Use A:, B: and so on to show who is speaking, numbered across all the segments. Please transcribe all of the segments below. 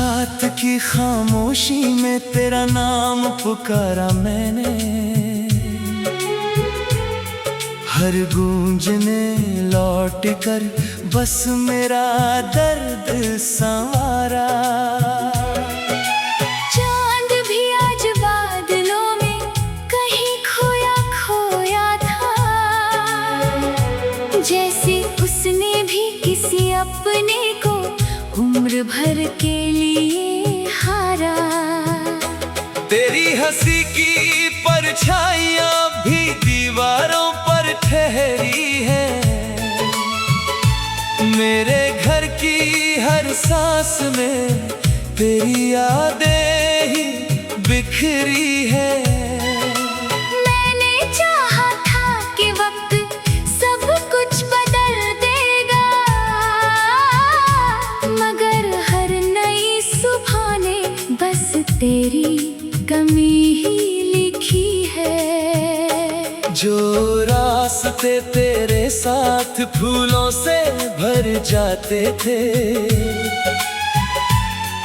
A: रात की खामोशी में तेरा नाम पुकारा मैंने, हर गूंज ने लौट कर बस मेरा दर्द संवारा।
B: चांद भी आज बादलों में कहीं खोया खोया था, जैसे उसने भी किसी अपने को उम्र भर के लिए हारा।
A: तेरी हंसी की परछाइयां भी दीवारों पर ठहरी है, मेरे घर की हर सांस में तेरी यादें ही बिखरी है।
B: मैंने चाहा था कि वक्त सब कुछ बदल देगा, मगर हर नई सुबह ने बस तेरी कमी ही लिखी है।
A: जो रास्ते तेरे साथ फूलों से भर जाते थे,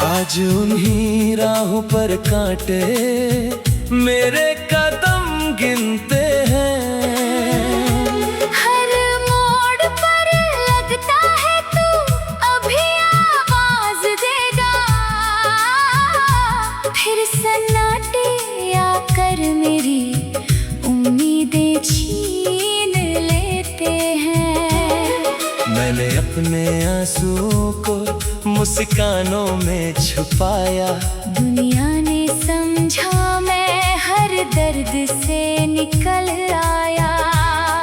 A: आज उन्हीं राहों पर कांटे मेरे कदम गिनते हैं।
B: हर मोड़ पर लगता है तू अभी आवाज देगा, फिर सन्नाटे आकर मेरी उम्मीदें छीन लेते हैं।
A: मैंने अपने आंसुओं को मुस्कानों में छुपाया,
B: दुनिया ने समझा मैं हर दर्द से निकल आया।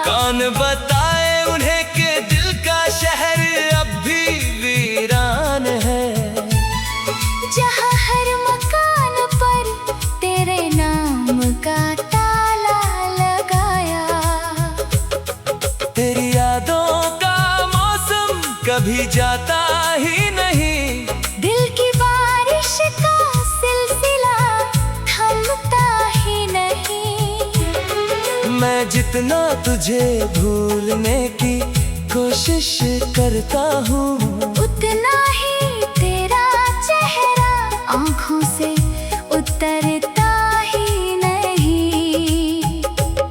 A: कान बताए उन्हें कि दिल का शहर अब भी वीरान है,
B: जहाँ हर मकान पर तेरे नाम का ताला लगाया।
A: तेरी यादों का मौसम कभी जाता ही नहीं,
B: दिल की बारिश का सिलसिला थमता ही नहीं।
A: मैं जितना तुझे भूलने की कोशिश करता हूँ,
B: उतना ही तेरा चेहरा आँखों से उतरता ही नहीं।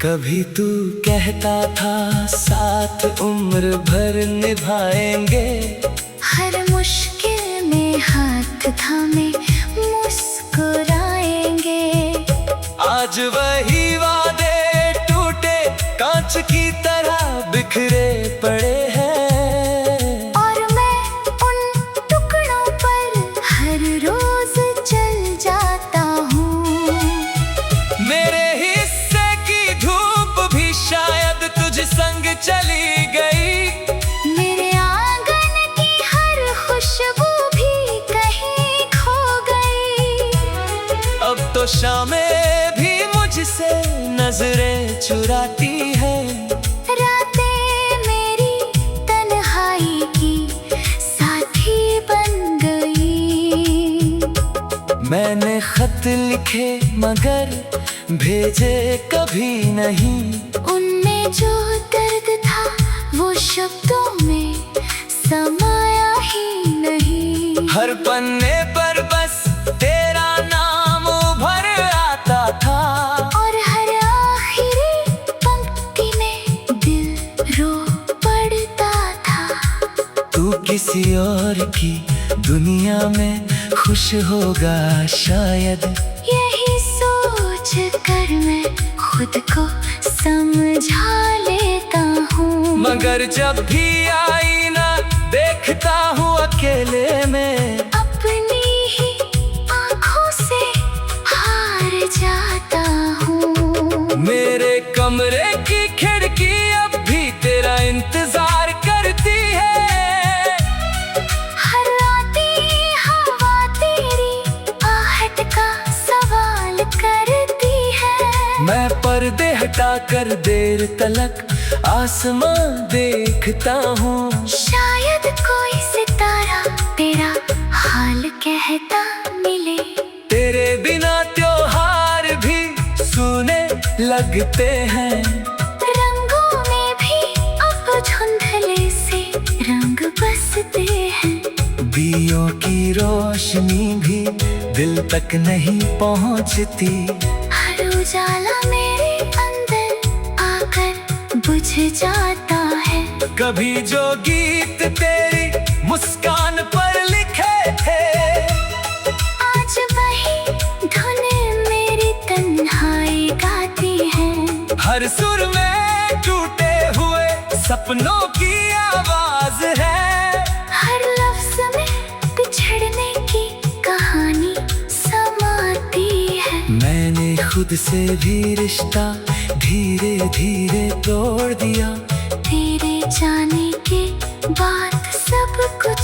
A: कभी तू कहता था साथ उम्र भर निभाएंगे,
B: हर मुश्किल में हाथ थामे मुस्कुराएंगे।
A: आज वही वादे टूटे कांच की तरह बिखरे पड़े हैं,
B: और मैं उन टुकड़ों पर हर रोज चल जाता हूँ।
A: मेरे हिस्से की धूप भी शायद तुझ संग चली गई,
B: मेरे आंगन की हर खुशबू भी कहीं खो गई।
A: अब तो शामें भी मुझसे नजरें चुराती है।
B: रातें मेरी तन्हाई की साथी बन गई।
A: मैंने खत लिखे मगर भेजे कभी नहीं,
B: उनमें जो दर्द था वो शब्दों में समाया ही नहीं।
A: हर पन्ने पर बस तेरा नाम उभर आता था,
B: और हर आखिरी पंक्ति में दिल रो पड़ता था।
A: तू किसी और की दुनिया में खुश होगा शायद,
B: यही सोच कर मैं खुद को समझा लेता हूँ।
A: मगर जब भी आईना देखता हूँ अकेले में,
B: अपनी ही आँखों से हार जाता हूँ।
A: मेरे कमरे की खिड़की अब भी तेरा इंतजार करती है,
B: हर आती हवा तेरी आहट का सवाल करती है।
A: मैं पर्दे हटा कर देर तलक आसमां देखता हूँ,
B: शायद कोई सितारा तेरा हाल कहता मिले।
A: तेरे बिना त्योहार भी सूने लगते हैं,
B: रंगों में भी अब धुंधले से रंग बसते हैं।
A: दियों की रोशनी भी दिल तक नहीं पहुंचती।
B: हर उजाला मेरे अंदर आकर बुझ जाता है।
A: कभी जो गीत तेरी मुस्कान पर लिखे थे,
B: आज वही धुन मेरी तन्हाई गाती है।
A: हर सुर में टूटे हुए सपनों की आवाज है।
B: हर लफ्ज में बिछड़ने की कहानी समाती है।
A: मैंने खुद से भी रिश्ता धीरे धीरे तोड़ दिया।
B: तेरे जाने के बाद सब कुछ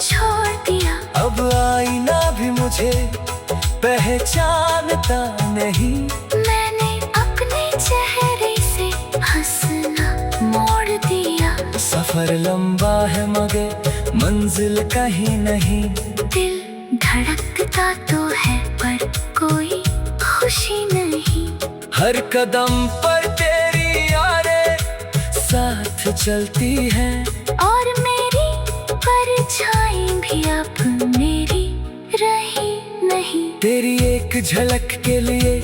B: छोड़ दिया।
A: अब आईना भी मुझे पहचानता नहीं।
B: मैंने अपने चेहरे से हंसना मोड़ दिया।
A: सफर लंबा है मगर मंजिल कहीं नहीं।
B: दिल धड़कता तो है पर कोई खुशी नहीं।
A: हर कदम पर तेरी यादें साथ चलती है।
B: और मेरी परछाई भी अब मेरी रही नहीं।
A: तेरी एक झलक के लिए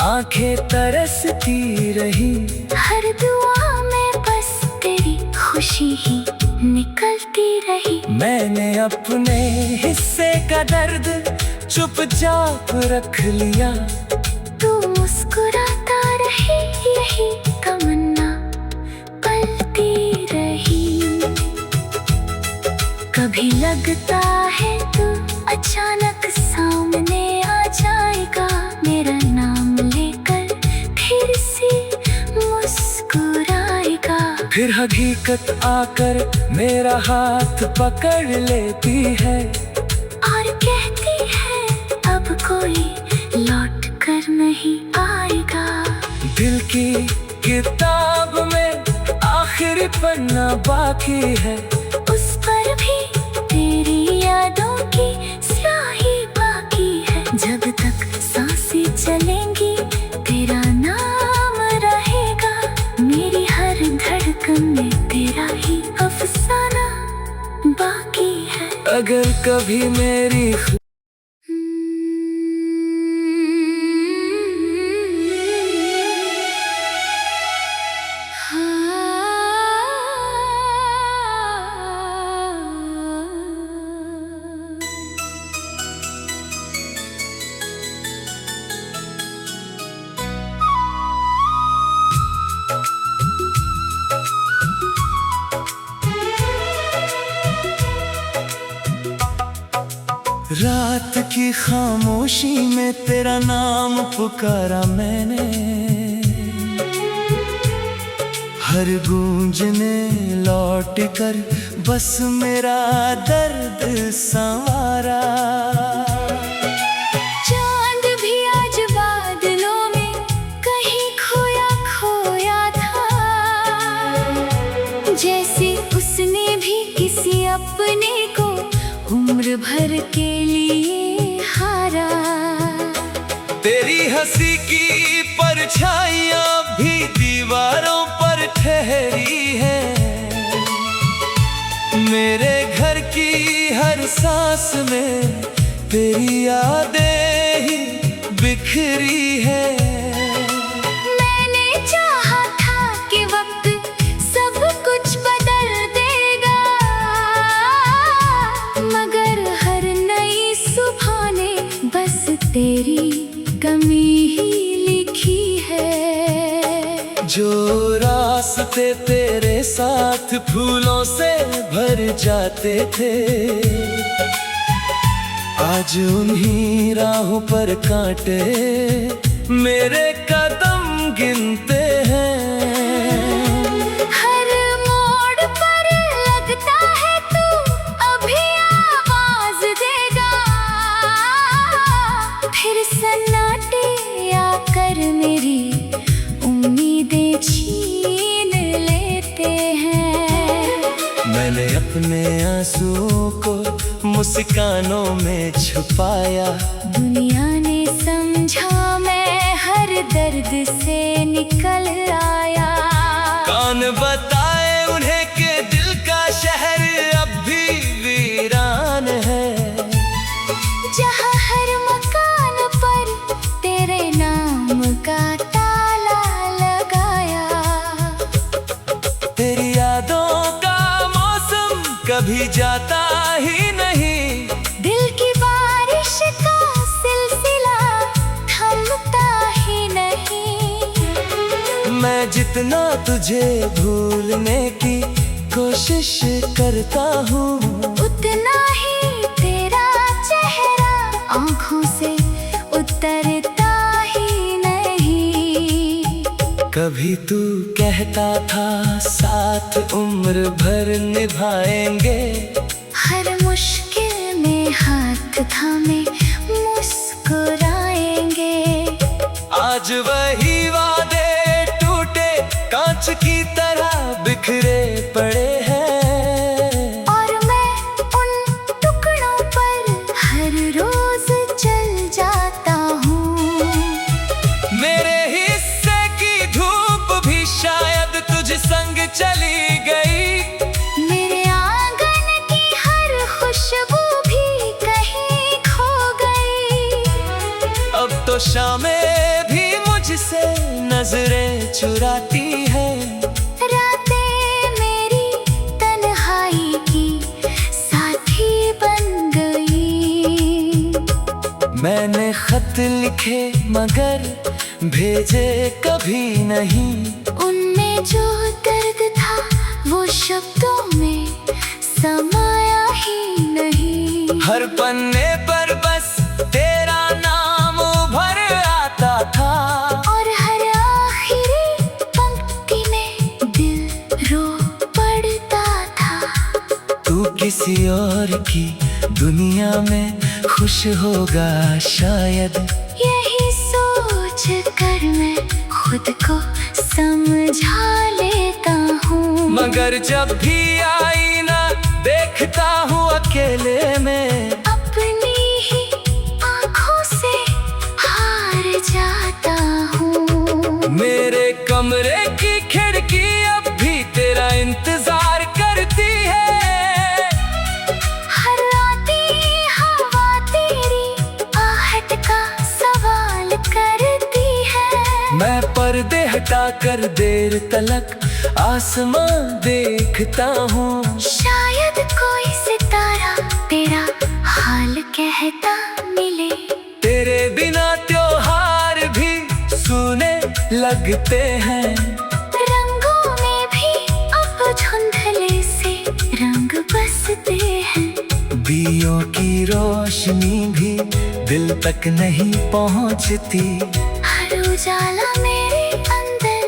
A: आंखें तरसती रही।
B: हर दुआ में बस तेरी खुशी ही निकलती रही।
A: मैंने अपने हिस्से का दर्द चुपचाप रख लिया।
B: तू मुस्कुराता रही, यही तमन्ना पलती रही। कभी लगता है तू अचानक सामने आ जाएगा। मेरा नाम लेकर फिर से मुस्कुराएगा।
A: फिर हकीकत आकर मेरा हाथ पकड़ लेती है।
B: और कहती है अब कोई लौट कर नहीं आएगा।
A: दिल की किताब में आखिरी पन्ना बाकी है।
B: उस पर भी तेरी यादों की स्याही बाकी है। जब तक सांसें चलेंगी तेरा नाम रहेगा। मेरी हर धड़कन में तेरा ही अफसाना बाकी है।
A: अगर कभी मेरी रात की खामोशी में तेरा नाम पुकारा मैंने। हर गूंज ने लौट कर बस मेरा दर्द संवारा।
B: चांद भी आज बादलों में कहीं खोया खोया था। जैसे उसने भी किसी अपने को उम्र भर के लिए हारा।
A: तेरी हंसी की परछाइयां भी दीवारों पर ठहरी है। मेरे घर की हर सांस में तेरी यादें ही बिखरी है।
B: मैंने चाहा था कि वक्त सब कुछ बदल देगा। मगर हर नई सुबह ने बस तेरी कमी ही लिखी है।
A: जो रास्ते तेरे साथ फूलों से भर जाते थे, आज उन्हीं राहों पर कांटे मेरे कदम गिनते हैं।
B: हर मोड़ पर लगता है तू अभी आवाज देगा। फिर सन्नाटे आकर मेरी उम्मीदें छीन लेते हैं।
A: मैंने अपने आंसुओं को मुस्कानों में छुपाया।
B: दुनिया ने समझा मैं हर दर्द से निकल आया।
A: कान बताए उन्हें कि दिल का शहर अब भी वीरान कभी जाता ही नहीं।
B: दिल की बारिश का सिलसिला थमता ही नहीं।
A: मैं जितना तुझे भूलने की कोशिश करता हूँ,
B: उतना ही तेरा चेहरा आँखों से उतरता ही नहीं।
A: कभी तू कहता था साथ उम्र भर निभाएंगे,
B: हर मुश्किल में हाथ थामे मुस्कुराएंगे।
A: आज वही वादे टूटे कांच की तरह बिखरे पड़े हैं।
B: और मैं उन टुकड़ों पर हर रोज चल जाता हूँ।
A: मेरे हिस्से की धूप भी शायद तुझ संग चली गई।
B: मेरे आंगन की हर खुशबू भी कहीं खो गई।
A: अब तो शामें भी मुझसे नजरें चुराती है।
B: रातें मेरी तन्हाई की साथी बन गई।
A: मैंने खत लिखे मगर भेजे कभी नहीं।
B: उनमें जो दर्द था वो शब्दों में समाया ही नहीं।
A: हर पन्ने पर बस तेरा नाम उभर आता था।
B: और हर आखिरी पंक्ति में दिल रो पड़ता था।
A: तू किसी और की दुनिया में खुश होगा शायद।
B: यही सोच कर मैं खुद को समझा लेता हूँ।
A: मगर जब भी आईना देखता हूँ अकेले में,
B: अपनी ही आँखों से हार जाता हूँ।
A: मेरे कमरे की खिड़की अब भी तेरा इंतजार करती है।
B: हर आती हवा तेरी आहट का सवाल करती है।
A: मैं पर्दे हटा कर देर तलक आसमां देखता हूँ।
B: शायद कोई सितारा तेरा हाल कहता मिले।
A: तेरे बिना त्योहार भी सूने लगते हैं।
B: रंगों में भी अब धुंधले से रंग बसते हैं।
A: दियों की रोशनी भी दिल तक नहीं पहुँचती।
B: हर उजाला मेरे अंदर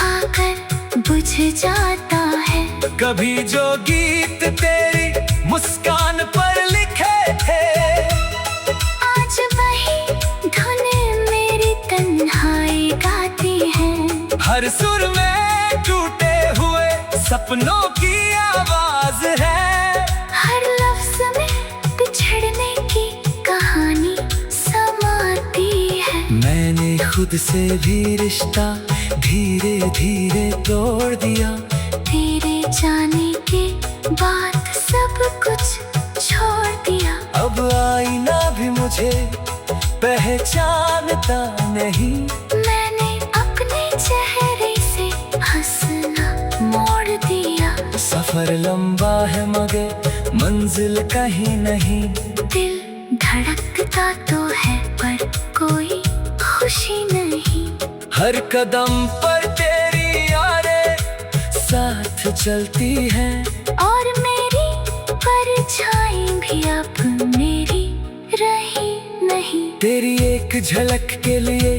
B: आकर बुझ जाता है।
A: कभी जो गीत तेरी मुस्कान पर लिखे थे,
B: आज वही धुन मेरी तन्हाई गाती है।
A: हर सुर में टूटे हुए सपनों की आवाज है।
B: हर लफ्ज में बिछड़ने की कहानी समाती है।
A: मैंने खुद से भी रिश्ता धीरे धीरे तोड़ दिया।
B: तेरे जाने के बाद सब कुछ छोड़ दिया।
A: अब आईना भी मुझे पहचानता नहीं।
B: मैंने अपने चेहरे से हंसना मोड़ दिया।
A: सफर लंबा है मगर मंजिल कहीं नहीं।
B: दिल धड़कता तो है पर कोई खुशी नहीं।
A: हर कदम पर तेरी यादें साथ चलती है।
B: और मेरी परछाई भी अब मेरी रही नहीं।
A: तेरी एक झलक के लिए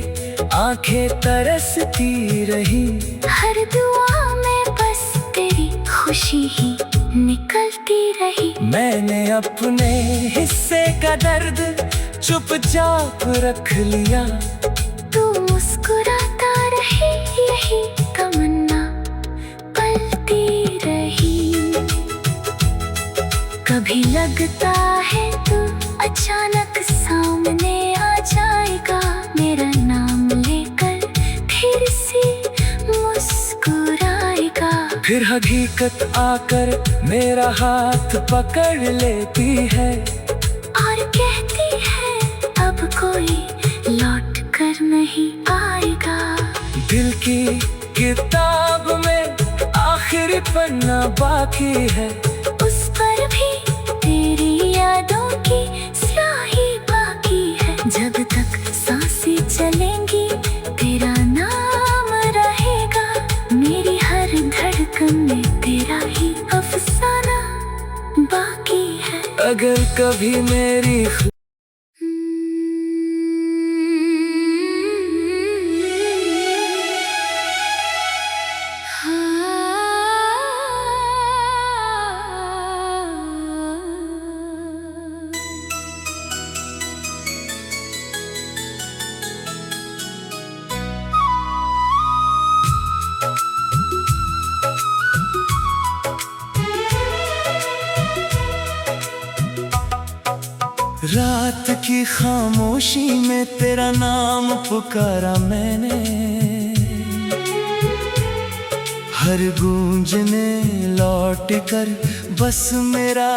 A: आंखें तरसती रही।
B: हर दुआ में बस तेरी खुशी ही निकलती रही।
A: मैंने अपने हिस्से का दर्द चुपचाप रख लिया।
B: तू मुस्कुराता रही, यही तमन्ना पलती रही। कभी लगता है तू अचानक सामने आ जाएगा, मेरा नाम लेकर फिर से मुस्कुराएगा।
A: फिर हकीकत आकर मेरा हाथ पकड़ लेती है
B: और कहती है अब कोई लौट कर नहीं आएगा।
A: दिल की किताब में आखिरी पन्ना बाकी है,
B: उस पर भी
A: अगर कभी मेरी रात की खामोशी में तेरा नाम पुकारा मैंने, हर गूंजने लौट कर बस मेरा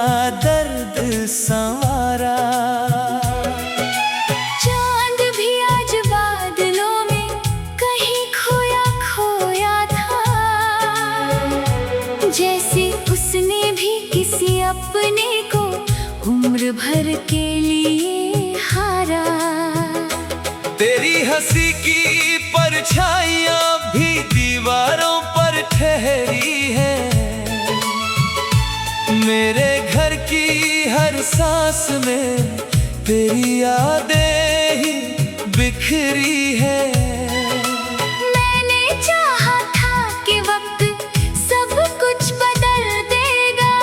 A: दर्द संवारा।
B: चांद भी आज बादलों में कहीं खोया खोया था, जैसे उसने भी किसी अपने को उम्र भर के लिए हारा।
A: तेरी हंसी की परछाइयां भी दीवारों पर ठहरी है, मेरे घर की हर सांस में तेरी यादें ही बिखरी है।
B: मैंने चाहा था कि वक्त सब कुछ बदल देगा,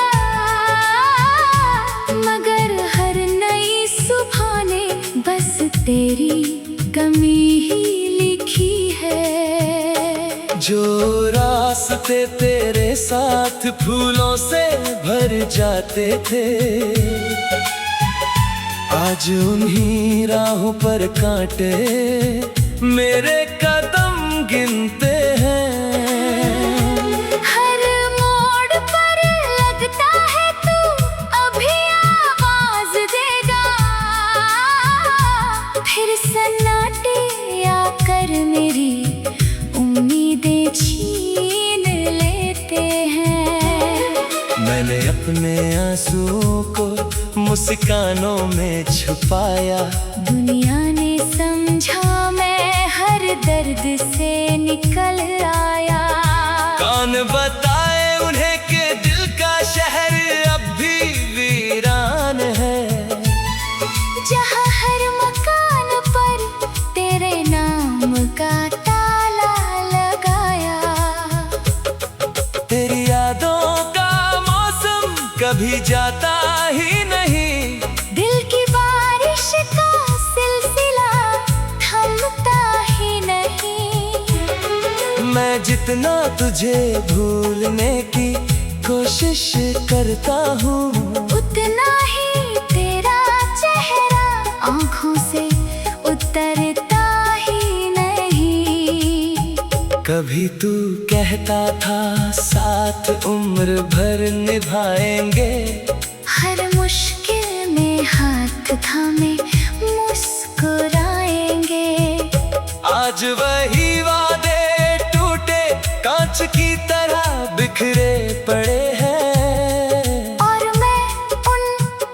B: मगर हर नई सुबह ने बस तेरी कमी ही लिखी है।
A: जो रास्ते तेरे साथ फूलों से भर जाते थे, आज उन्हीं राहों पर कांटे मेरे कदम गिनते हैं।
B: हर मोड़ पर लगता है तू अभी आवाज देगा, फिर सन्नाटे आकर मेरी उम्मीदें छीन लेते हैं।
A: मैंने अपने आंसुओं को मुस्कानों में छुपाया,
B: दुनिया ने समझा मैं हर दर्द से निकल आया।
A: कान बताए उन्हें कि दिल का शहर अब भी वीरान है,
B: जहाँ हर मकान पर तेरे नाम का ताला लगाया।
A: तेरी यादों का मौसम कभी जाता ही नहीं,
B: दिल की बारिश का सिलसिला थमता ही नहीं।
A: मैं जितना तुझे भूलने की कोशिश करता हूँ,
B: उतना ही तेरा चेहरा आँखों से उतरता ही नहीं।
A: कभी तू कहता था साथ उम्र भर निभाएंगे,
B: हर मुश्किल में हाथ थामे मुस्कुराएंगे।
A: आज वही वादे टूटे कांच की तरह बिखरे पड़े हैं,
B: और मैं उन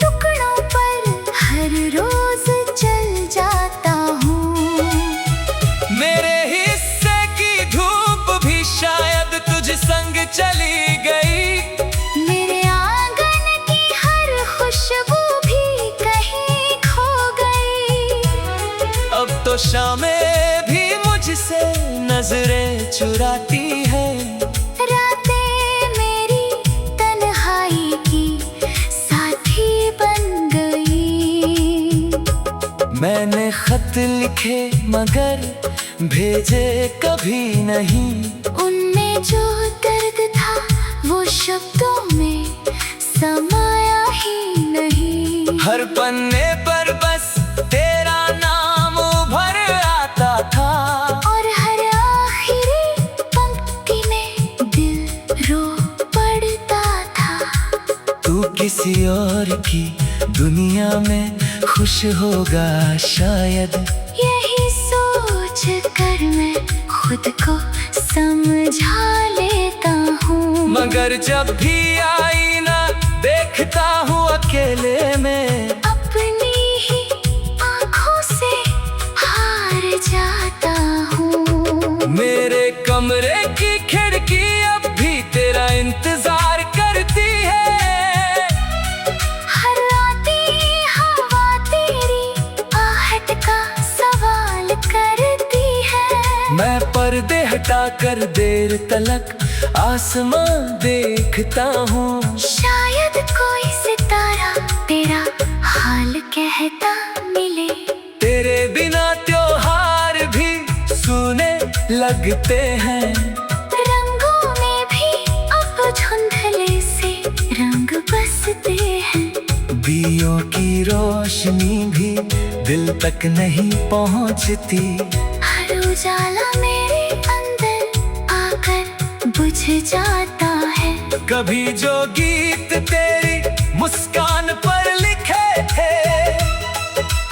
B: टुकड़ों पर हर रोज चल जाता हूँ।
A: मेरे हिस्से की धूप भी शायद तुझ संग चली गई,
B: मेरे आंगन की हर खुशबू भी कहीं खो गई।
A: अब तो शामें भी मुझसे नजरें चुराती है।
B: रातें मेरी तन्हाई की साथी बन गई।
A: मैंने खत लिखे मगर भेजे कभी नहीं,
B: उनमें जो दर्द था वो शब्दों में समाया ही नहीं।
A: हर पन्ने पर बस तेरा नाम उभर आता था,
B: और हर आखिरी पंक्ति में दिल रो पड़ता था।
A: तू किसी और की दुनिया में खुश होगा शायद,
B: यही सोच कर मैं खुद को समझा लेता हूँ।
A: मगर जब भी आईना देखता हूँ अकेले में,
B: अपनी ही आँखों से हार जाता हूँ।
A: मेरे कमरे की खिड़की अब भी तेरा इंतजार करती है।
B: हर
A: कर देर तलक आसमां देखता हूँ।
B: शायद कोई सितारा तेरा हाल कहता मिले।
A: तेरे बिना त्योहार भी सूने लगते हैं।
B: रंगों में भी अब धुंधले से रंग बसते हैं।
A: दियों की रोशनी भी दिल तक नहीं पहुंचती।
B: हर उजाला मेरे अंदर आकर बुझ जाता है।
A: कभी जो गीत तेरी मुस्कान पर लिखे थे,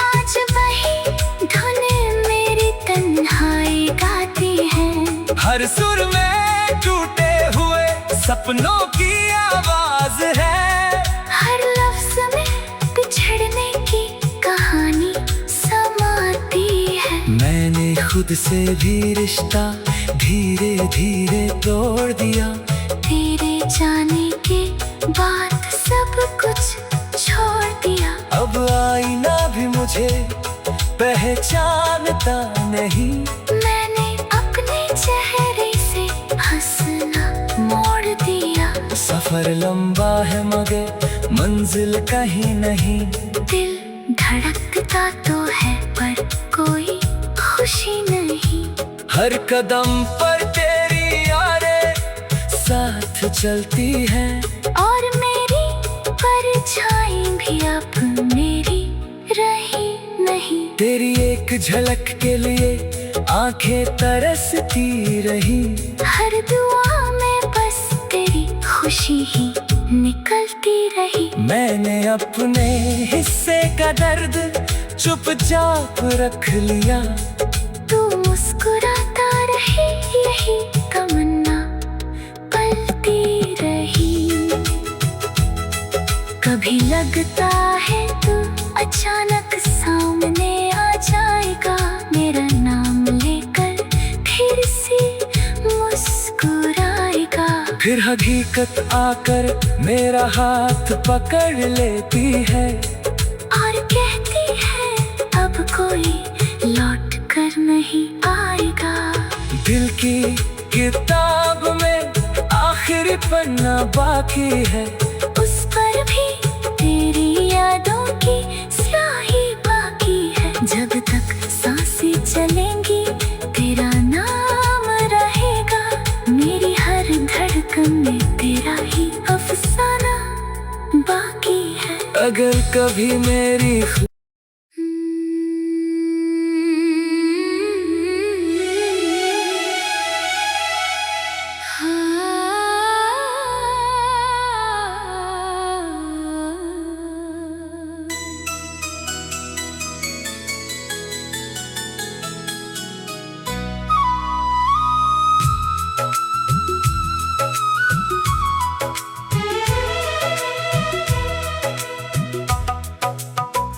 B: आज वही धुन मेरी तन्हाई गाती है।
A: हर सुर में टूटे हुए सपनों की आवाज है।
B: हर लफ्ज में बिछड़ने की कहानी समाती है।
A: मैंने खुद से भी रिश्ता धीरे धीरे तोड़ दिया।
B: तेरे जाने के बाद सब कुछ छोड़ दिया।
A: अब आईना भी मुझे पहचानता नहीं।
B: मैंने अपने चेहरे से हंसना मोड़ दिया।
A: सफर लंबा है मगर मंजिल कहीं नहीं।
B: दिल धड़कता तो है पर कोई खुशी नहीं।
A: हर कदम पर तेरी यादें साथ चलती है।
B: और मेरी परछाई भी अब मेरी रही नहीं।
A: तेरी एक झलक के लिए आंखें तरसती रही।
B: हर दुआ में बस तेरी खुशी ही निकलती रही।
A: मैंने अपने हिस्से का दर्द चुपचाप रख लिया।
B: तू मुस्कुराता रही, यही तमन्ना पलती रही। कभी लगता है तू अचानक सामने आ जाएगा। मेरा नाम लेकर फिर से मुस्कुराएगा।
A: फिर हकीकत आकर मेरा हाथ पकड़ लेती है।
B: और कहती है अब कोई लौट कर नहीं आएगा।
A: दिल की किताब में आखिरी पन्ना बाकी है।
B: उस पर भी तेरी यादों की स्याही बाकी है। जब तक सांसें चलेंगी तेरा नाम रहेगा। मेरी हर धड़कन में तेरा ही अफसाना बाकी है।
A: अगर कभी मेरी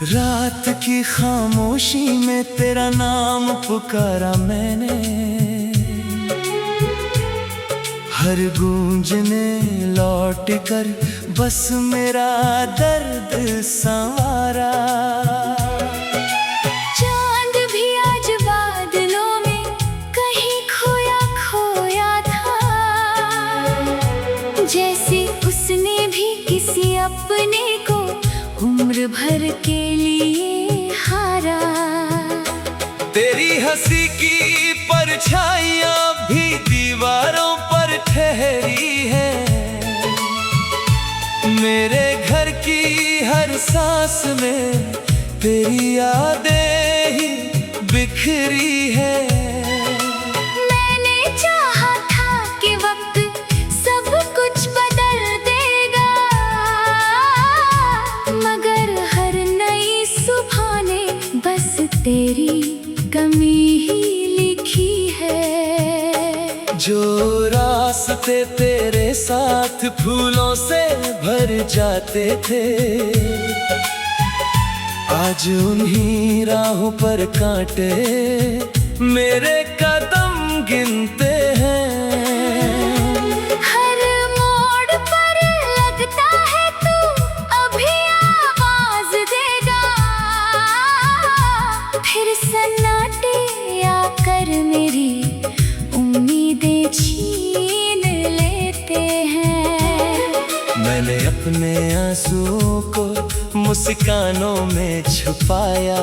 A: रात की खामोशी में तेरा नाम पुकारा मैंने। हर गूंजने लौट कर बस मेरा दर्द संवारा।
B: चांद भी आज बादलों में कहीं खोया खोया था। जैसे उसने भी किसी अपने को उम्र भर के लिए हारा।
A: तेरी हंसी की परछाइयां भी दीवारों पर ठहरी है। मेरे घर की हर सांस में तेरी यादें ही बिखरी है।
B: मैंने चाहा था कि वक्त सब कुछ बदल देगा। मगर हर नई सुबह ने बस तेरी कमी ही लिखी है।
A: जो रास्ते तेरे साथ फूलों से भर जाते थे, आज उन्हीं राहों पर कांटे मेरे कदम गिनते हैं।
B: हर मोड़ पर लगता है तू अभी आवाज देगा। फिर सन्नाटे आकर मेरी उम्मीदें
A: अपने आंसुओं को मुस्कानों में छुपाया।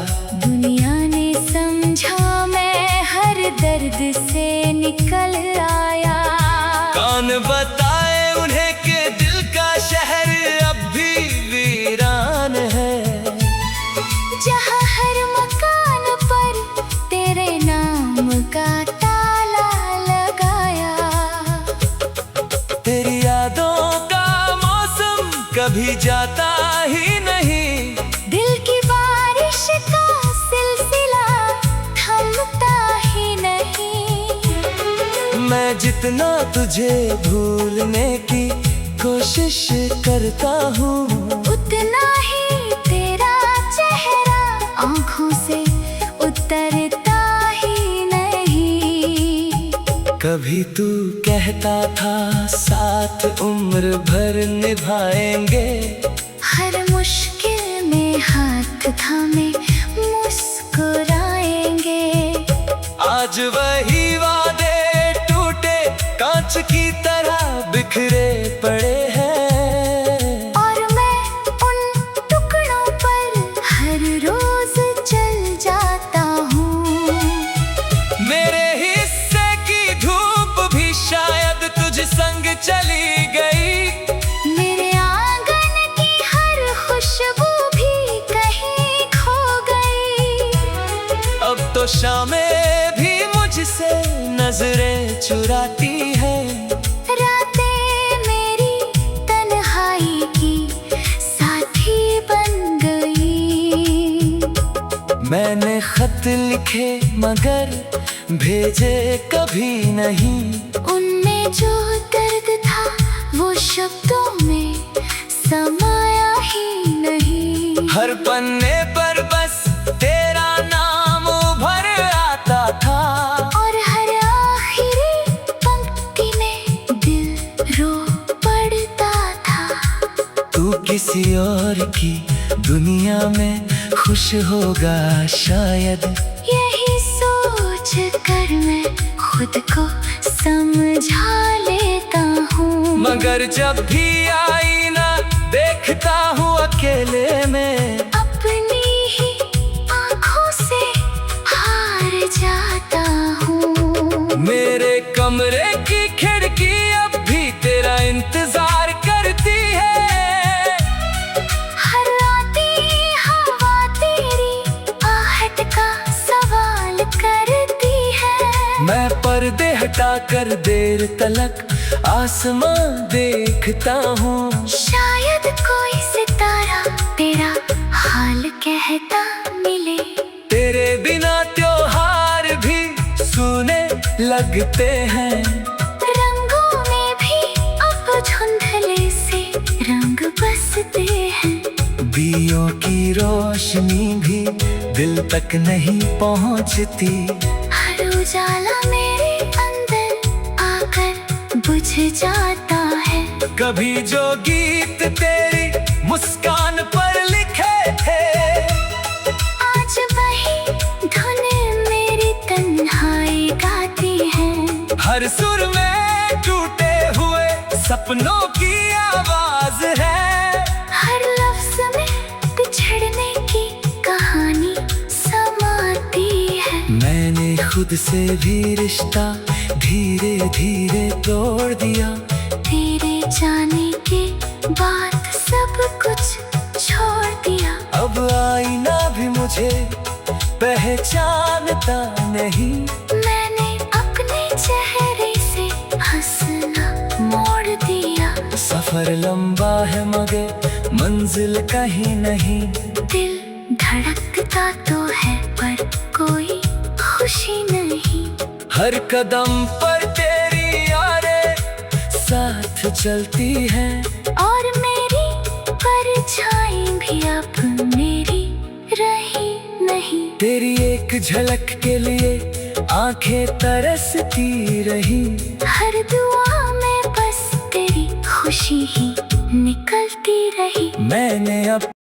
B: दुनिया ने समझा मैं हर दर्द से निकल आया।
A: कौन बताए उन्हें कि दिल का शहर अब भी वीरान है,
B: जहाँ हर मकान पर तेरे नाम का ताला लगाया।
A: तेरी यादों का मौसम कभी जाता ही नहीं,
B: दिल की बारिश का सिलसिला थमता ही नहीं।
A: मैं जितना तुझे भूलने की कोशिश करता हूँ,
B: उतना ही तेरा चेहरा आँखों से उतरता ही नहीं।
A: कभी तू कहता था साथ उम्र भर निभाएंगे,
B: हर मुश्किल में हाथ थामे मुस्कुराएंगे।
A: आज वही वादे टूटे कांच की तरह बिखरे पड़े हैं,
B: और मैं उन टुकड़ों पर हर रोज चल जाता हूँ।
A: मेरे हिस्से की धूप भी शायद तुझ संग चली गई,
B: मेरे आंगन की हर खुशबू भी कहीं खो गई।
A: अब तो शामें भी मुझसे नजरें चुराती है।
B: रातें मेरी तन्हाई की साथी बन गई।
A: मैंने खत लिखे मगर भेजे कभी नहीं,
B: उनमें जो दर्द था वो शब्दों में समाया ही नहीं।
A: हर पन्ने पर बस तेरा नाम उभर आता था,
B: और हर आखिरी पंक्ति में दिल रो पड़ता था।
A: तू किसी और की दुनिया में खुश होगा शायद,
B: यही सोच कर मैं खुद को समझा लेता हूँ।
A: मगर जब भी आईना देखता हूँ अकेले में,
B: अपनी ही आँखों से हार जाता हूँ।
A: मेरे कमरे की खिड़की अब भी तेरा इंतजार करती है।
B: हर आती हवा तेरी आहट का सवाल करती है।
A: मैं पर्दे हटा कर देर तलक आसमां देखता हूँ,
B: शायद कोई सितारा तेरा हाल कहता मिले।
A: तेरे बिना त्योहार भी सूने लगते हैं,
B: रंगों में भी अब धुंधले से रंग बसते हैं।
A: दियों की रोशनी भी दिल तक नहीं पहुँचती,
B: हर उजाला मेरे अंदर आकर बुझ जाता है।
A: कभी जो गीत तेरी मुस्कान पर लिखे थे,
B: आज वही धुन मेरी तन्हाई गाती है।
A: हर सुर में टूटे हुए सपनों की आवाज है,
B: हर लफ्ज में बिछड़ने की कहानी समाती है।
A: मैंने खुद से भी रिश्ता धीरे धीरे तोड़ दिया,
B: तेरे जाने के बाद सब कुछ छोड़ दिया।
A: अब आईना भी मुझे पहचानता नहीं,
B: मैंने अपने चेहरे से हंसना मोड़ दिया।
A: सफर लंबा है मगर मंजिल कहीं नहीं,
B: दिल धड़कता तो है पर कोई खुशी नहीं।
A: हर कदम पर तेरी यादें साथ चलती है,
B: और मेरी परछाई भी अब मेरी रही नहीं।
A: तेरी एक झलक के लिए आंखें तरसती रही,
B: हर दुआ में बस तेरी खुशी ही निकलती रही।
A: मैंने अब